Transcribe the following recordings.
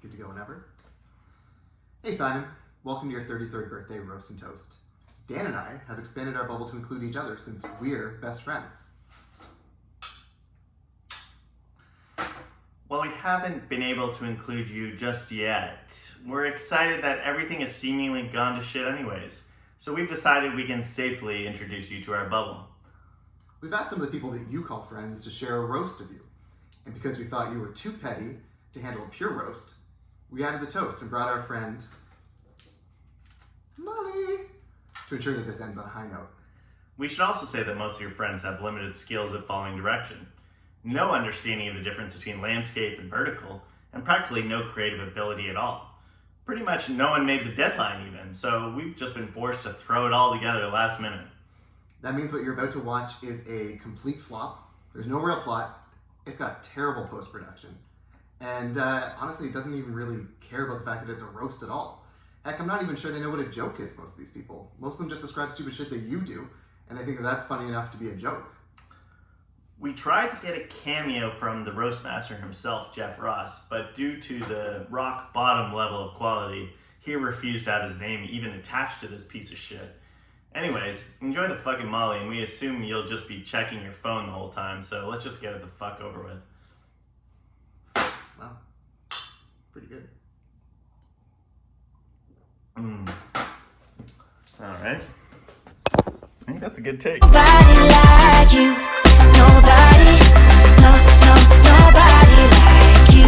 Good to go whenever. Hey Simon, welcome to your 33rd birthday roast and toast. Dan and I have expanded our bubble to include each other since we're best friends. Well, we haven't been able to include you just yet. We're excited that everything has seemingly gone to shit anyways. So we've decided we can safely introduce you to our bubble. We've asked some of the people that you call friends to share a roast of you. And because we thought you were too petty to handle a pure roast, we added the toast and brought our friend Molly to ensure that this ends on a high note. We should also say that most of your friends have limited skills at following direction, no understanding of the difference between landscape and vertical, and practically no creative ability at all. Pretty much no one made the deadline even, so we've just been forced to throw it all together last minute. That means what you're about to watch is a complete flop. There's no real plot. It's got terrible post-production. And honestly, it doesn't even really care about the fact that it's a roast at all. Heck, I'm not even sure they know what a joke is, most of these people. Most of them just describe stupid shit that you do, and they think that that's funny enough to be a joke. We tried to get a cameo from the roast master himself, Jeff Ross, but due to the rock bottom level of quality, he refused to have his name even attached to this piece of shit. Anyways, enjoy the fucking Molly, and we assume you'll just be checking your phone the whole time, so let's just get it the fuck over with. Wow, pretty good. Alright. I think that's a good take. Nobody like you. Nobody, no, no, nobody like you.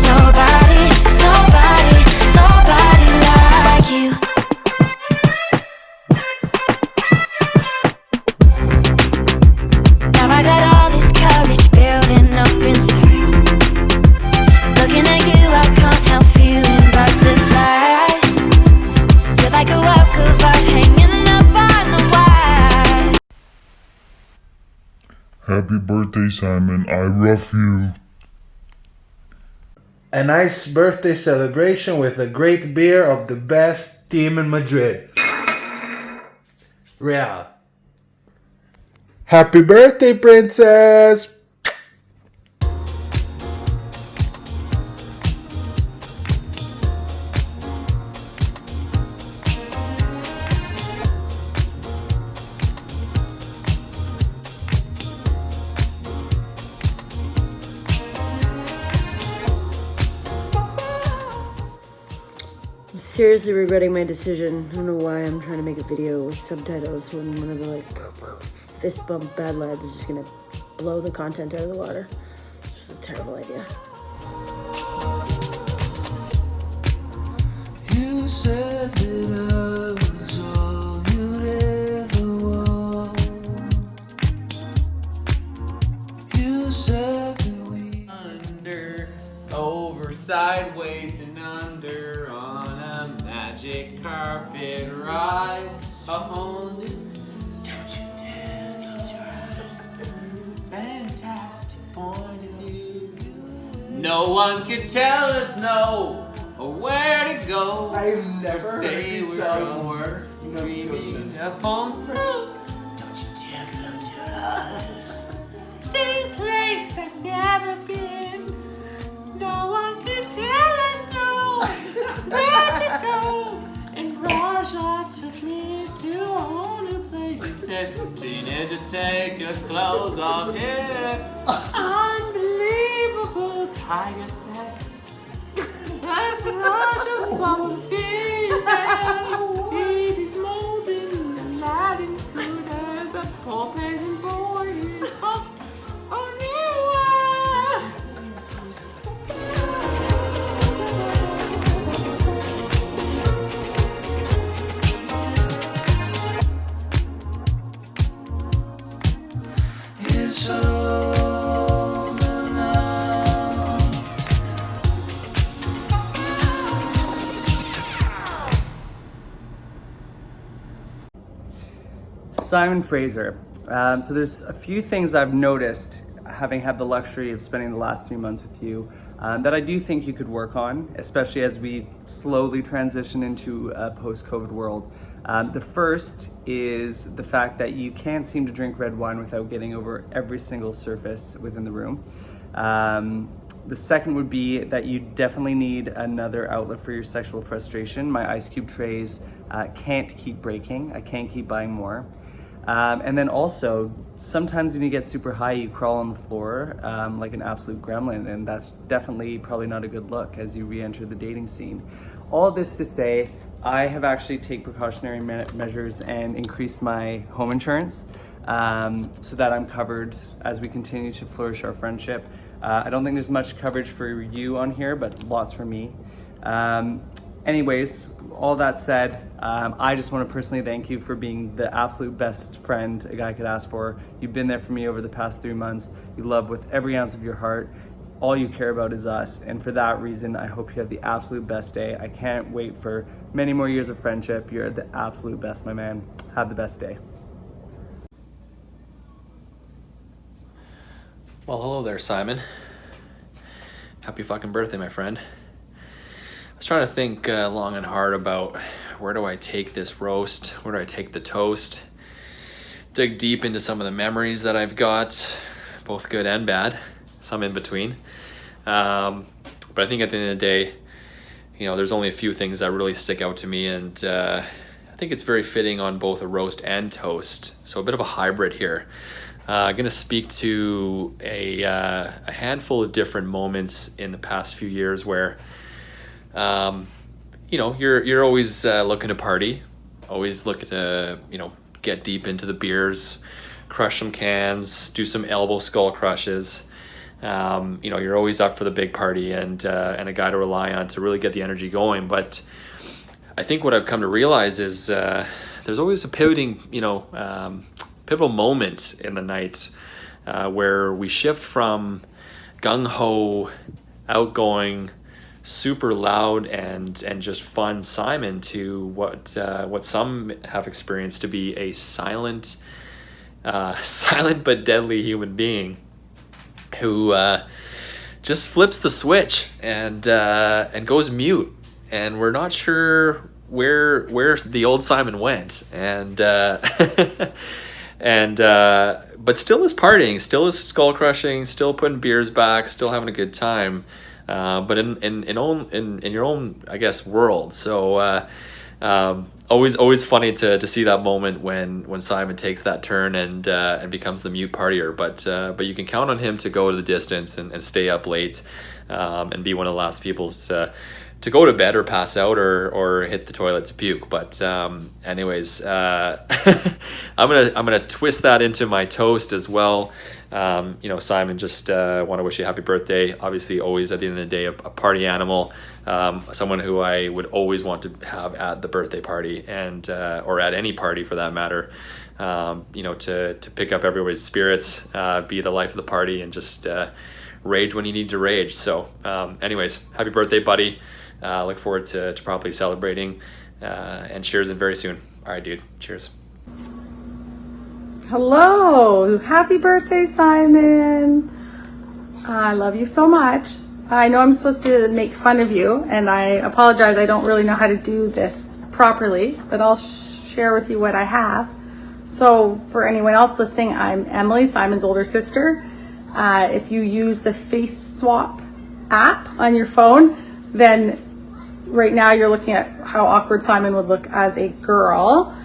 Nobody, nobody, nobody like you. Now I got all this courage building up inside. Looking at you, I can't help feeling butterflies. You're like a work of art hanging up on the wire. Happy birthday, Simon. I rough you. A nice birthday celebration with a great beer of the best team in Madrid. Real. Happy birthday, princess! I'm seriously regretting my decision. I don't know why I'm trying to make a video with subtitles when one of the fist bump bad lads is just gonna blow the content out of the water. It's just a terrible idea. You said that I was all you'd ever want. You said that we Under, over, sideways, and under on a magic carpet ride. A whole new. Don't you dare close your eyes. Fantastic point of view. No one could tell us no or where to go. I've never say heard you we're sound gone. more Dreaming a home world. Don't you dare close your eyes. The place I've never been. No one can tell us no where to go. And Raja took me to a whole new place. He said, teenager, take your clothes off here. Unbelievable tiger sex. That's Raja from the female. He did more than Aladdin could as a poor peasant boy. He's hooked on you. It's over now. Simon Fraser. So there's a few things I've noticed, having had the luxury of spending the last 3 months with you, that I do think you could work on, especially as we slowly transition into a post-COVID world. The first is the fact that you can't seem to drink red wine without getting over every single surface within the room. The second would be that you definitely need another outlet for your sexual frustration. My ice cube trays can't keep breaking. I can't keep buying more. And then also, sometimes when you get super high, you crawl on the floor like an absolute gremlin, and that's definitely probably not a good look as you re-enter the dating scene. All this to say, I have actually taken precautionary measures and increased my home insurance so that I'm covered as we continue to flourish our friendship. I don't think there's much coverage for you on here, but lots for me. Anyways, all that said, I just want to personally thank you for being the absolute best friend a guy could ask for. You've been there for me over the past 3 months. You love with every ounce of your heart. All you care about is us. And for that reason, I hope you have the absolute best day. I can't wait for many more years of friendship. You're the absolute best, my man. Have the best day. Well, hello there, Simon. Happy fucking birthday, my friend. I was trying to think long and hard about where do I take this roast? Where do I take the toast? Dig deep into some of the memories that I've got, both good and bad, some in between. But I think at the end of the day, you know, there's only a few things that really stick out to me, and I think it's very fitting on both a roast and toast. So a bit of a hybrid here. I'm going to speak to a handful of different moments in the past few years where, you know, you're always looking to party, always looking to, you know, get deep into the beers, crush some cans, do some elbow skull crushes. You know, you're always up for the big party and a guy to rely on to really get the energy going. But I think what I've come to realize is there's always a pivoting, you know, pivotal moment in the night where we shift from gung-ho, outgoing, super loud and just fun Simon to what some have experienced to be a silent but deadly human being who just flips the switch and goes mute, and we're not sure where the old Simon went, and but still is partying, still is skull crushing, still putting beers back, still having a good time, but in your own, I guess, world. So always funny to see that moment when Simon takes that turn and becomes the mute partier. But you can count on him to go to the distance and stay up late, and be one of the last people to go to bed or pass out or hit the toilet to puke. But anyways, I'm gonna twist that into my toast as well. You know, Simon, just want to wish you a happy birthday. Obviously, always at the end of the day, a party animal, someone who I would always want to have at the birthday party and or at any party for that matter. You know, to pick up everybody's spirits, be the life of the party, and just rage when you need to rage. So anyways, happy birthday, buddy. Look forward to properly celebrating, and cheers, and very soon. All right, dude. Cheers. Hello. Happy birthday, Simon. I love you so much. I know I'm supposed to make fun of you, and I apologize. I don't really know how to do this properly, but I'll share with you what I have. So for anyone else listening, I'm Emily, Simon's older sister. If you use the Face Swap app on your phone, then right now you're looking at how awkward Simon would look as a girl.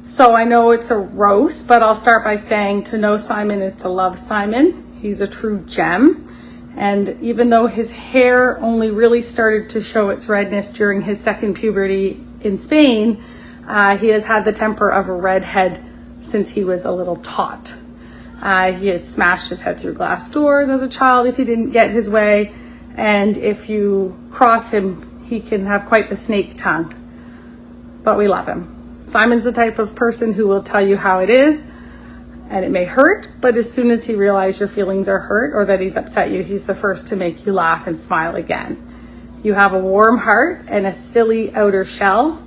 So I know it's a roast, but I'll start by saying to know Simon is to love Simon. He's a true gem. And even though his hair only really started to show its redness during his second puberty in Spain, he has had the temper of a redhead since he was a little tot. He has smashed his head through glass doors as a child if he didn't get his way. And if you cross him, he can have quite the snake tongue. But we love him. Simon's the type of person who will tell you how it is, and it may hurt, but as soon as he realizes your feelings are hurt or that he's upset you, he's the first to make you laugh and smile again. You have a warm heart and a silly outer shell.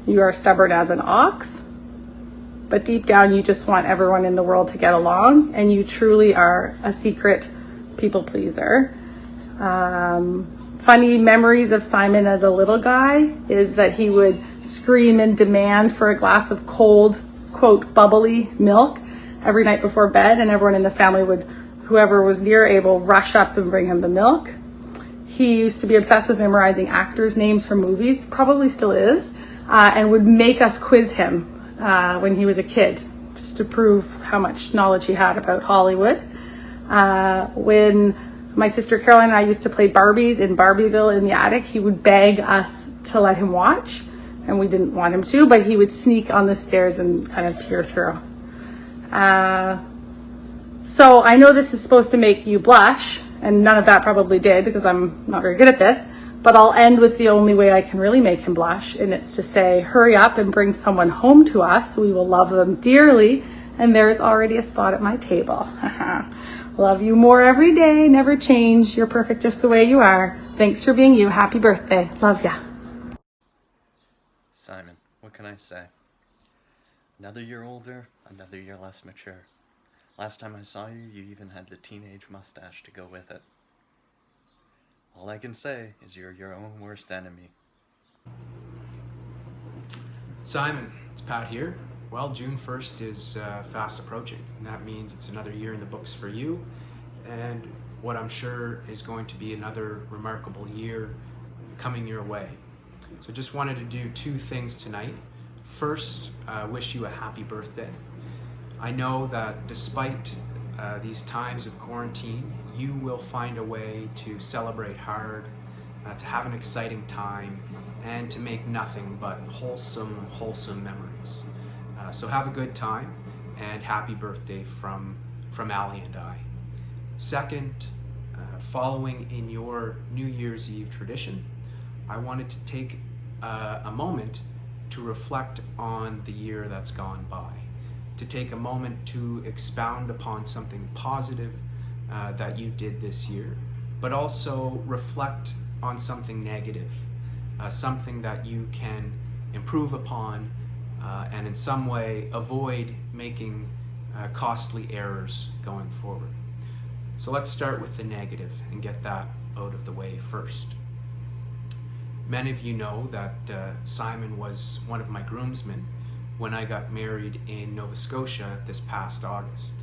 You are stubborn as an ox, but deep down you just want everyone in the world to get along, and you truly are a secret people pleaser. Funny memories of Simon as a little guy is that he would scream and demand for a glass of cold, quote, bubbly milk every night before bed, and everyone in the family would whoever was near able rush up and bring him the milk. He used to be obsessed with memorizing actors' names from movies, probably still is, and would make us quiz him when he was a kid, just to prove how much knowledge he had about Hollywood. When my sister Caroline and I used to play Barbies in Barbieville in the attic, he would beg us to let him watch, and we didn't want him to, but he would sneak on the stairs and kind of peer through. So I know this is supposed to make you blush, and none of that probably did because I'm not very good at this, but I'll end with the only way I can really make him blush, and it's to say, hurry up and bring someone home to us. We will love them dearly, and there is already a spot at my table. Love you more every day, never change. You're perfect just the way you are. Thanks for being you. Happy birthday. Love ya. Simon, what can I say? Another year older, another year less mature. Last time I saw you, you even had the teenage mustache to go with it. All I can say is you're your own worst enemy. Simon, it's Pat here. Well, June 1st is fast approaching, and that means it's another year in the books for you, and what I'm sure is going to be another remarkable year coming your way. So just wanted to do two things tonight. First, wish you a happy birthday. I know that despite these times of quarantine, you will find a way to celebrate hard, to have an exciting time, and to make nothing but wholesome memories. So have a good time, and happy birthday from Allie and I. Second, following in your New Year's Eve tradition, I wanted to take a moment to reflect on the year that's gone by, to take a moment to expound upon something positive that you did this year, but also reflect on something negative, something that you can improve upon and in some way avoid making costly errors going forward. So let's start with the negative and get that out of the way first. Many of you know that Simon was one of my groomsmen when I got married in Nova Scotia this past August.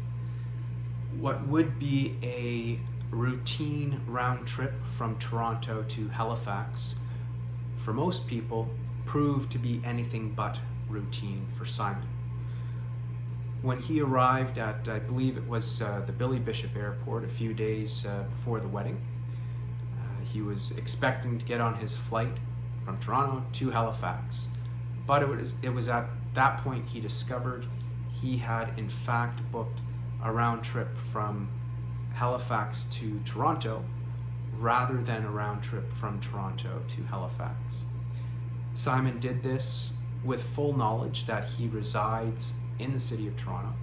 What would be a routine round trip from Toronto to Halifax, for most people, proved to be anything but routine for Simon. When he arrived at, I believe it was the Billy Bishop Airport a few days before the wedding, he was expecting to get on his flight from Toronto to Halifax, but it was at that point he discovered he had in fact booked a round trip from Halifax to Toronto rather than a round trip from Toronto to Halifax. Simon did this with full knowledge that he resides in the city of Toronto,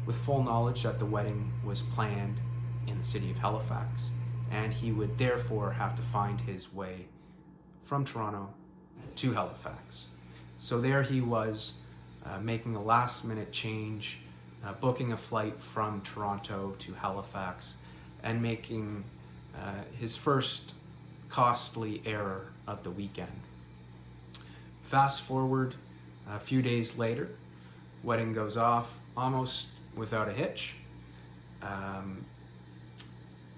with full knowledge that the wedding was planned in the city of Halifax, and he would therefore have to find his way from Toronto to Halifax. So there he was, making a last-minute change, booking a flight from Toronto to Halifax, and making his first costly error of the weekend. Fast forward a few days later, wedding goes off almost without a hitch.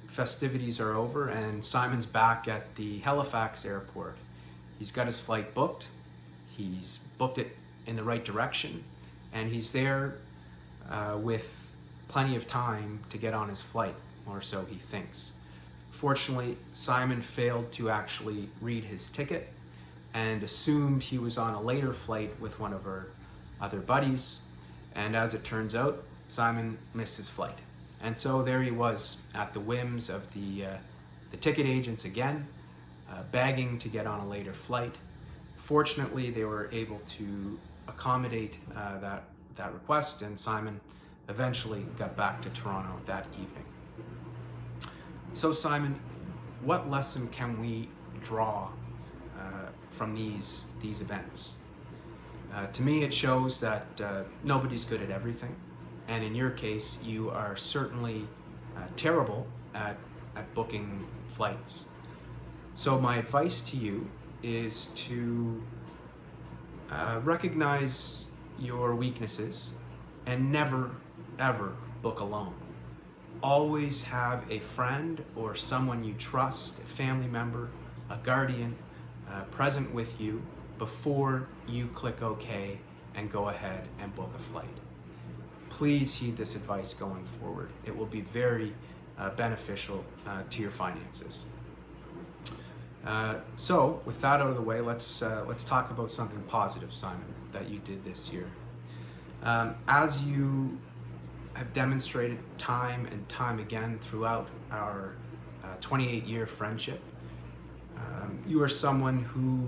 Festivities are over and Simon's back at the Halifax airport. He's got his flight booked, he's booked it in the right direction, and he's there with plenty of time to get on his flight, or so he thinks. Fortunately, Simon failed to actually read his ticket and assumed he was on a later flight with one of our other buddies, and as it turns out, Simon missed his flight. And so there he was at the whims of the ticket agents again, begging to get on a later flight. Fortunately, they were able to accommodate that request, and Simon eventually got back to Toronto that evening. So Simon, what lesson can we draw from these events? To me, it shows that nobody's good at everything, and in your case, you are certainly terrible at booking flights. So my advice to you is to recognize your weaknesses and never, ever book alone. always have a friend or someone you trust, a family member, a guardian, present with you before you click OK and go ahead and book a flight. Please heed this advice going forward. It will be very beneficial to your finances. So with that out of the way, let's talk about something positive, Simon, that you did this year. As you have demonstrated time and time again throughout our 28-year friendship, you are someone who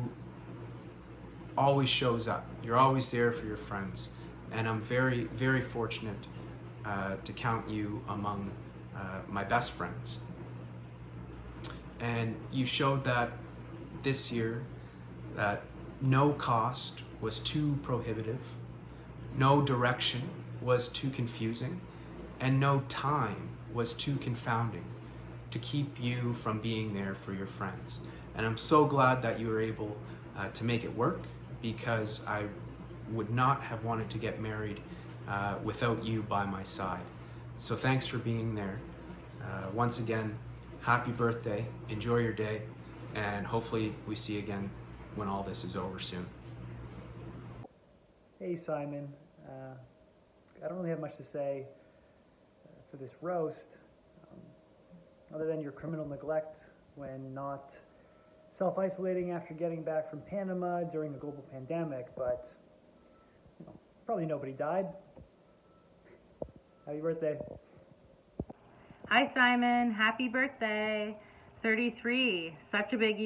always shows up. You're always there for your friends, and I'm very, very fortunate to count you among my best friends. And you showed that this year that no cost was too prohibitive, no direction was too confusing, and no time was too confounding to keep you from being there for your friends. And I'm so glad that you were able to make it work, because I would not have wanted to get married without you by my side. So thanks for being there. Once again, happy birthday, enjoy your day, and hopefully we see you again when all this is over soon. Hey Simon, I don't really have much to say for this roast, other than your criminal neglect when not self-isolating after getting back from Panama during the global pandemic, but probably nobody died. Happy birthday. Hi Simon, happy birthday. 33, such a big year.